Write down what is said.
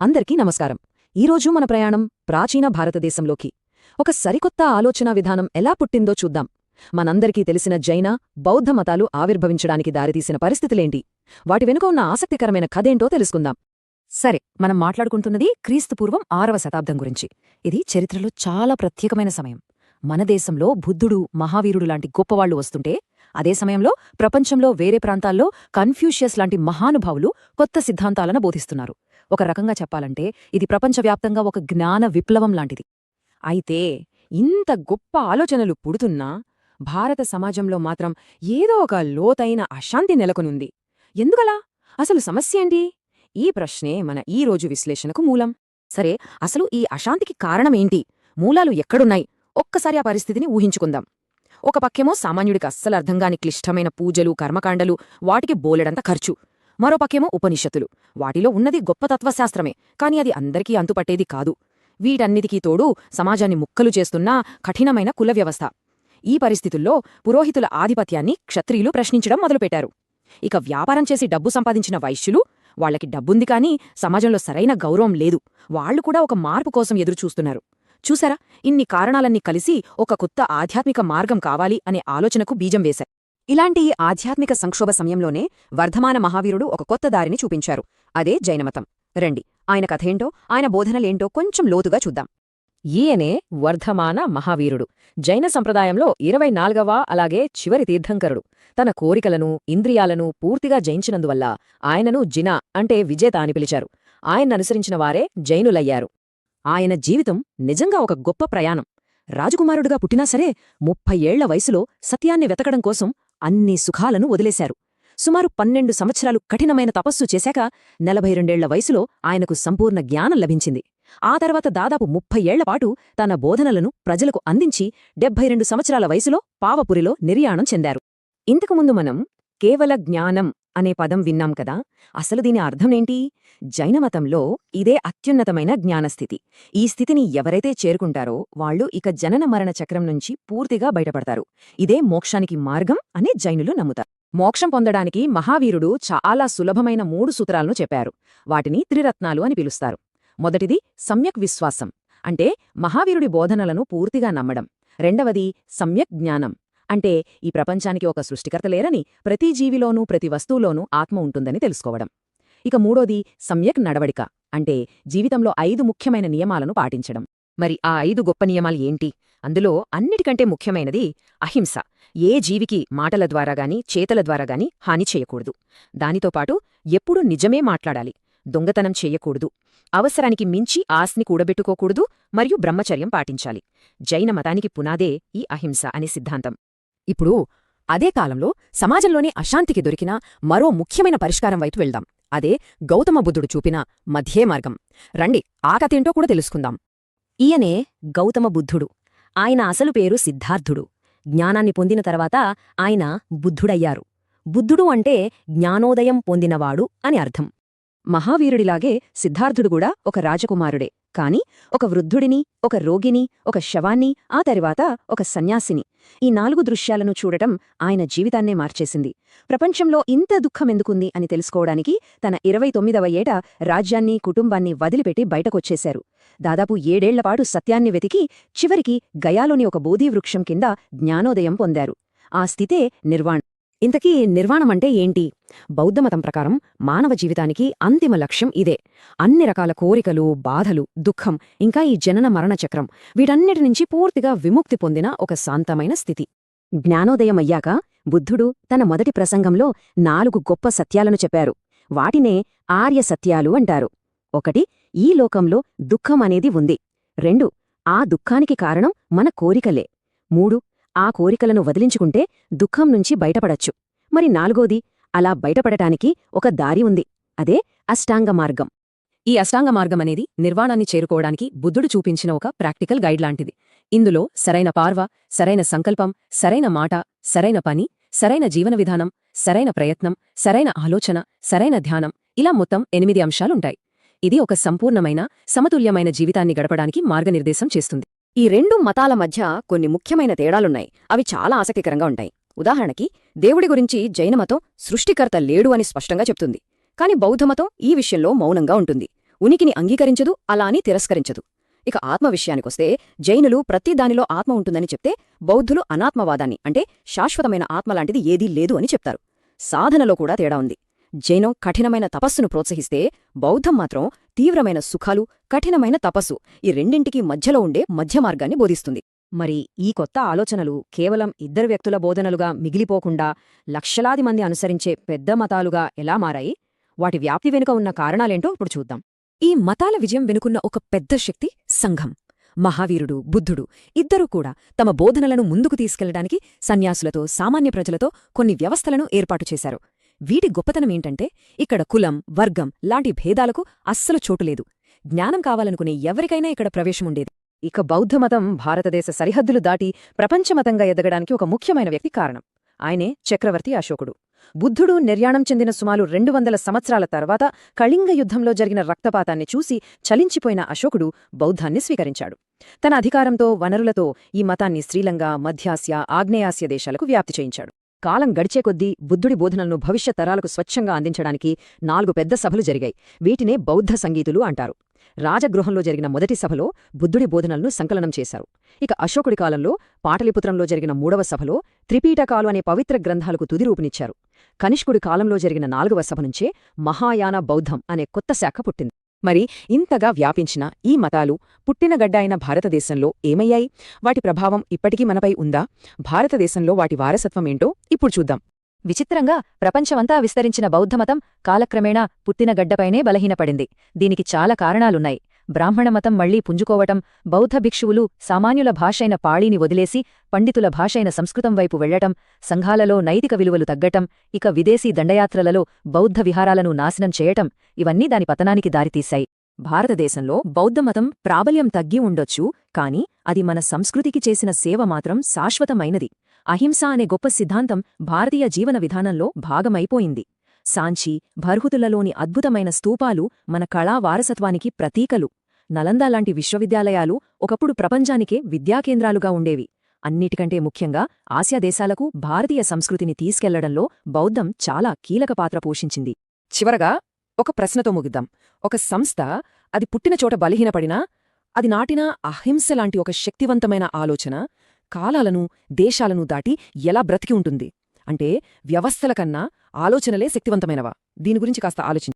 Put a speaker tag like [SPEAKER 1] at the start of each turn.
[SPEAKER 1] అందరికీ నమస్కారం. ఈరోజు మన ప్రయాణం ప్రాచీన భారతదేశంలోకి. ఒక సరికొత్త ఆలోచనా విధానం ఎలా పుట్టిందో చూద్దాం. మనందరికీ తెలిసిన జైన, బౌద్ధ మతాలు ఆవిర్భవించడానికి దారితీసిన పరిస్థితులేంటి, వాటి వెనుక ఉన్న ఆసక్తికరమైన కథేంటో తెలుసుకుందాం. సరే, మనం మాట్లాడుకుంటున్నది క్రీస్తుపూర్వం 6వ శతాబ్దం గురించి. ఇది చరిత్రలో చాలా ప్రత్యేకమైన సమయం. మన దేశంలో బుద్ధుడు, మహావీరుడు లాంటి గొప్పవాళ్లు వస్తుంటే, అదే సమయంలో ప్రపంచంలో వేరే ప్రాంతాల్లో కన్ఫ్యూషియస్ లాంటి మహానుభావులు కొత్త సిద్ధాంతాలను బోధిస్తున్నారు. ఒక రకంగా చెప్పాలంటే ఇది ప్రపంచవ్యాప్తంగా ఒక జ్ఞాన విప్లవం లాంటిది. అయితే ఇంత గొప్ప ఆలోచనలు పుడుతున్నా భారత సమాజంలో మాత్రం ఏదో ఒక లోతైన అశాంతి నెలకొనుంది. ఎందుకలా? అసలు సమస్యేంటి? ఈ ప్రశ్నే మన ఈ రోజు విశ్లేషణకు మూలం. సరే, అసలు ఈ అశాంతికి కారణమేంటి? మూలాలు ఎక్కడున్నాయి? ఒక్కసారి ఆ పరిస్థితిని ఊహించుకుందాం. ఒక పక్కేమో సామాన్యుడికి అస్సలు అర్థంగాని క్లిష్టమైన పూజలు, కర్మకాండలు, వాటికి బోలెడంత ఖర్చు. మరో పక్కేమో ఉపనిషత్తులు. వాటిలో ఉన్నది గొప్ప తత్వశాస్త్రమే, కాని అది అందరికీ అంతుపట్టేది కాదు. వీటన్నిటికీ తోడు సమాజాన్ని ముక్కలు చేస్తున్న కఠినమైన కుల వ్యవస్థ. ఈ పరిస్థితుల్లో పురోహితుల ఆధిపత్యాన్ని క్షత్రియులు ప్రశ్నించడం మొదలుపెట్టారు. ఇక వ్యాపారం చేసి డబ్బు సంపాదించిన వైశ్యులు, వాళ్లకి డబ్బుంది కాని సమాజంలో సరైన గౌరవం లేదు. వాళ్లు కూడా ఒక మార్పు కోసం ఎదురుచూస్తున్నారు. చూసారా, ఇన్ని కారణాలన్నీ కలిసి ఒక కొత్త ఆధ్యాత్మిక మార్గం కావాలి అనే ఆలోచనకు బీజం వేశాయి. ఇలాంటి ఆధ్యాత్మిక సంక్షోభ సమయంలోనే వర్ధమాన మహావీరుడు ఒక కొత్త దారిని చూపించారు. అదే జైనమతం. రండి, ఆయన కథేంటో, ఆయన బోధనలేంటో కొంచెం లోతుగా చూద్దాం. ఈయనే వర్ధమాన మహావీరుడు. జైన సంప్రదాయంలో 24వ అలాగే చివరి తీర్థంకరుడు. తన కోరికలను, ఇంద్రియాలను పూర్తిగా జయించినందువల్ల ఆయనను జిన అంటే విజేత అని పిలిచారు. ఆయన్ననుసరించిన వారే జైనులయ్యారు. ఆయన జీవితం నిజంగా ఒక గొప్ప ప్రయాణం. రాజకుమారుడుగా పుట్టినా సరే 30 ఏళ్ల వయసులో సత్యాన్ని వెతకడం కోసం అన్ని సుఖాలను వదిలేశారు. సుమారు 12 సంవత్సరాలు కఠినమైన తపస్సు చేశాక 42 ఏళ్ల వయసులో ఆయనకు సంపూర్ణ జ్ఞానం లభించింది. ఆ తర్వాత దాదాపు 30 ఏళ్లపాటు తన బోధనలను ప్రజలకు అందించి 72 సంవత్సరాల వయసులో పావపురిలో నిర్యాణం చెందారు. ఇంతకుముందు మనం కేవల జ్ఞానం అనే పదం విన్నాం కదా. అసలు దీని అర్థమేంటి? జైనమతంలో ఇదే అత్యున్నతమైన జ్ఞానస్థితి. ఈ స్థితిని ఎవరైతే చేరుకుంటారో వాళ్లు ఇక జనన మరణ చక్రం నుంచి పూర్తిగా బయటపడతారు. ఇదే మోక్షానికి మార్గం అని జైనులు నమ్ముతారు. మోక్షం పొందడానికి మహావీరుడు చాలా సులభమైన 3 సూత్రాలను చెప్పారు. వాటిని త్రిరత్నాలు అని పిలుస్తారు. మొదటిది సమ్యక్ విశ్వాసం, అంటే మహావీరుడి బోధనలను పూర్తిగా నమ్మడం. రెండవది సమ్యక్ జ్ఞానం, అంటే ఈ ప్రపంచానికి ఒక సృష్టికర్త లేరని, ప్రతి జీవిలోనూ ప్రతి వస్తువులోనూ ఆత్మ ఉంటుందని తెలుసుకోవడం. ఇక మూడోది సమ్యక్ నడవడిక, అంటే జీవితంలో 5 ముఖ్యమైన నియమాలను పాటించడం. మరి ఆ 5 గొప్ప నియమాలు ఏంటి? అందులో అన్నిటికంటే ముఖ్యమైనది అహింస. ఏ జీవికి మాటల ద్వారాగాని చేతల ద్వారాగాని హాని చేయకూడదు. దానితోపాటు ఎప్పుడూ నిజమే మాట్లాడాలి, దొంగతనం చెయ్యకూడదు, అవసరానికి మించి ఆస్తిని కూడబెట్టుకోకూడదు, మరియు బ్రహ్మచర్యం పాటించాలి. జైన మతానికి పునాదే ఈ అహింస అనే సిద్ధాంతం. ఇప్పుడు అదే కాలంలో సమాజంలోనే అశాంతికి దొరికిన మరో ముఖ్యమైన పరిష్కారం వైపు వెళ్దాం. అదే గౌతమ బుద్ధుడు చూపిన మధ్యే మార్గం. రండి, ఆ కథేంటో కూడా తెలుసుకుందాం. ఈయనే గౌతమ బుద్ధుడు. ఆయన అసలు పేరు సిద్ధార్థుడు. జ్ఞానాన్ని పొందిన తర్వాత ఆయన బుద్ధుడయ్యారు. బుద్ధుడు అంటే జ్ఞానోదయం పొందినవాడు అని అర్థం. మహావీరుడిలాగే సిద్ధార్థుడు కూడా ఒక రాజకుమారుడే, కాని ఒక వృద్ధుడిని, ఒక రోగిని, ఒక శవాన్ని, ఆ తర్వాత ఒక సన్యాసిని. ఈ 4 దృశ్యాలను చూడటం ఆయన జీవితాన్నే మార్చేసింది. ప్రపంచంలో ఇంత దుఃఖమెందుకుంది అని తెలుసుకోవడానికి తన 29వ ఏట రాజ్యాన్ని, కుటుంబాన్ని వదిలిపెట్టి బయటకొచ్చేశారు. దాదాపు 7 ఏళ్లపాటు సత్యాన్ని వెతికి చివరికి గయాలోని ఒక బోధీవృక్షం కింద జ్ఞానోదయం పొందారు. ఆ స్థితే నిర్వాణం. ఇంతకీ నిర్వాణమంటే ఏంటి? బౌద్ధమతం ప్రకారం మానవ జీవితానికి అంతిమ లక్ష్యం ఇదే. అన్ని రకాల కోరికలు, బాధలు, దుఃఖం, ఇంకా ఈ జనన మరణ చక్రం, వీటన్నిటి నుంచి పూర్తిగా విముక్తి పొందిన ఒక శాంతమైన స్థితి. జ్ఞానోదయమయ్యాక బుద్ధుడు తన మొదటి ప్రసంగంలో 4 గొప్ప సత్యాలను చెప్పారు. వాటినే ఆర్య సత్యాలు అంటారు. 1. ఈ లోకంలో దుఃఖం అనేది ఉంది. 2. ఆ దుఃఖానికి కారణం మన కోరికలే. 3. ఆ కోరికలను వదిలించుకుంటే దుఃఖం నుంచి బయటపడచ్చు. మరి 4వది, అలా బయటపడటానికి ఒక దారి ఉంది. అదే అష్టాంగ మార్గం. ఈ అష్టాంగ మార్గమనేది నిర్వాణాన్ని చేరుకోవడానికి బుద్ధుడు చూపించిన ఒక ప్రాక్టికల్ గైడ్ లాంటిది. ఇందులో సరైన పార్వ, సరైన సంకల్పం, సరైన మాట, సరైన పని, సరైన జీవన విధానం, సరైన ప్రయత్నం, సరైన ఆలోచన, సరైన ధ్యానం, ఇలా మొత్తం 8 అంశాలుంటాయి. ఇది ఒక సంపూర్ణమైన, సమతుల్యమైన జీవితాన్ని గడపడానికి మార్గనిర్దేశం చేస్తుంది. ఈ 2 మతాల మధ్య కొన్ని ముఖ్యమైన తేడాలున్నాయి. అవి చాలా ఆసక్తికరంగా ఉంటాయి. ఉదాహరణకి, దేవుడి గురించి జైనమతం సృష్టికర్త లేడు అని స్పష్టంగా చెప్తుంది. కాని బౌద్ధమతం ఈ విషయంలో మౌనంగా ఉంటుంది.
[SPEAKER 2] ఉనికిని అంగీకరించదు, అలా అని తిరస్కరించదు. ఇక ఆత్మ విషయానికొస్తే జైనులు ప్రతి దానిలో ఆత్మ ఉంటుందని చెప్తే, బౌద్ధులు అనాత్మవాదాన్ని అంటే శాశ్వతమైన ఆత్మలాంటిది ఏదీ లేదు అని చెప్తారు. సాధనలో కూడా తేడా ఉంది. జైనం కఠినమైన తపస్సును ప్రోత్సహిస్తే, బౌద్ధం మాత్రం తీవ్రమైన సుఖాలు, కఠినమైన తపస్సు ఈ రెండింటికీ మధ్యలో ఉండే మధ్యమార్గాన్ని బోధిస్తుంది.
[SPEAKER 1] మరి ఈ కొత్త ఆలోచనలు కేవలం ఇద్దరు వ్యక్తుల బోధనలుగా మిగిలిపోకుండా లక్షలాది మంది అనుసరించే పెద్ద మతాలుగా ఎలా మారాయి? వాటి వ్యాప్తి వెనుక ఉన్న కారణాలేంటో ఇప్పుడు చూద్దాం. ఈ మతాల విజయం వెనుకున్న ఒక పెద్ద శక్తి సంఘం. మహావీరుడు, బుద్ధుడు ఇద్దరూ కూడా తమ బోధనలను ముందుకు తీసుకెళ్లడానికి సన్యాసులతో, సామాన్య ప్రజలతో కొన్ని వ్యవస్థలను ఏర్పాటు చేశారు. వీటి గొప్పతనమేంటంటే, ఇక్కడ కులం, వర్గం లాంటి భేదాలకు అస్సలు చోటులేదు. జ్ఞానం కావాలనుకునే ఎవరికైనా ఇక్కడ ప్రవేశముండేది. ఇక బౌద్ధమతం భారతదేశ సరిహద్దులు దాటి ప్రపంచమతంగా ఎదగడానికి ఒక ముఖ్యమైన వ్యక్తి కారణం. ఆయనే చక్రవర్తి అశోకుడు. బుద్ధుడు నిర్యాణం చెందిన సుమారు 200 సంవత్సరాల తర్వాత కళింగ యుద్ధంలో జరిగిన రక్తపాతాన్ని చూసి చలించిపోయిన అశోకుడు బౌద్ధాన్ని స్వీకరించాడు. తన అధికారంతో, వనరులతో ఈ మతాన్ని శ్రీలంక, మధ్యాసియా, ఆగ్నేయాసియా దేశాలకు వ్యాప్తి చేయించాడు. కాలం గడిచే కొద్దీ బుద్ధుడి బోధనలను భవిష్యత్ తరాలకు స్వచ్ఛంగా అందించడానికి 4 పెద్ద సభలు జరిగాయి. వీటినే బౌద్ధ సంగీతులు అంటారు. రాజగృహంలో జరిగిన మొదటి సభలో బుద్ధుడి బోధనలను సంకలనం చేశారు. ఇక అశోకుడి కాలంలో పాటలీపుత్రంలో జరిగిన 3వ సభలో త్రిపీటకాలు అనే పవిత్ర గ్రంథాలకు తుదిరూపునిచ్చారు. కనిష్కుడి కాలంలో జరిగిన 4వ సభ నుంచే మహాయాన బౌద్ధం అనే కొత్త శాఖ పుట్టింది. మరి ఇంతగా వ్యాపించిన ఈ మతాలు పుట్టినగడ్డ అయిన భారతదేశంలో ఏమయ్యాయి? వాటి ప్రభావం ఇప్పటికీ మనపై ఉందా? భారతదేశంలో వాటి వారసత్వమేంటో ఇప్పుడు చూద్దాం. విచిత్రంగా ప్రపంచమంతా విస్తరించిన బౌద్ధమతం కాలక్రమేణా పుట్టినగడ్డపైనే బలహీనపడింది. దీనికి చాలా కారణాలున్నాయి. బ్రాహ్మణమతం మళ్లీ పుంజుకోవటం, బౌద్ధ భిక్షువులు సామాన్యుల భాషైన పాళీని వదిలేసి పండితుల భాషైన సంస్కృతం వైపు వెళ్లటం, సంఘాలలో నైతిక విలువలు తగ్గటం, ఇక విదేశీ దండయాత్రలలో బౌద్ధ విహారాలను నాశనం చేయటం ఇవన్నీ దాని పతనానికి దారితీశాయి. భారతదేశంలో బౌద్ధమతం ప్రాబల్యం తగ్గి ఉండొచ్చు, కాని అది మన సంస్కృతికి చేసిన సేవ మాత్రం శాశ్వతమైనది. అహింస అనే గొప్ప సిద్ధాంతం భారతీయ జీవన విధానంలో భాగమైపోయింది. సాంచి, భర్హుతులలోని అద్భుతమైన స్తూపాలు మన కళా వారసత్వానికి ప్రతీకలు. నలంద లాంటి విశ్వవిద్యాలయాలు ఒకప్పుడు ప్రపంచానికే విద్యాకేంద్రాలుగా ఉండేవి. అన్నిటికంటే ముఖ్యంగా ఆసియా దేశాలకు భారతీయ సంస్కృతిని తీసుకెళ్లడంలో బౌద్ధం చాలా కీలక పాత్ర పోషించింది. చివరగా ఒక ప్రశ్నతో ముగిద్దాం. ఒక సంస్థ అది పుట్టిన చోట బలహీనపడినా, అది నాటిన అహింస లాంటి ఒక శక్తివంతమైన ఆలోచన కాలాలను, దేశాలను దాటి ఎలా బ్రతికి ఉంటుంది? అంటే వ్యవస్థల కన్నా ఆలోచనలే శక్తివంతమైనవా? దీని గురించి కాస్త ఆలోచించండి.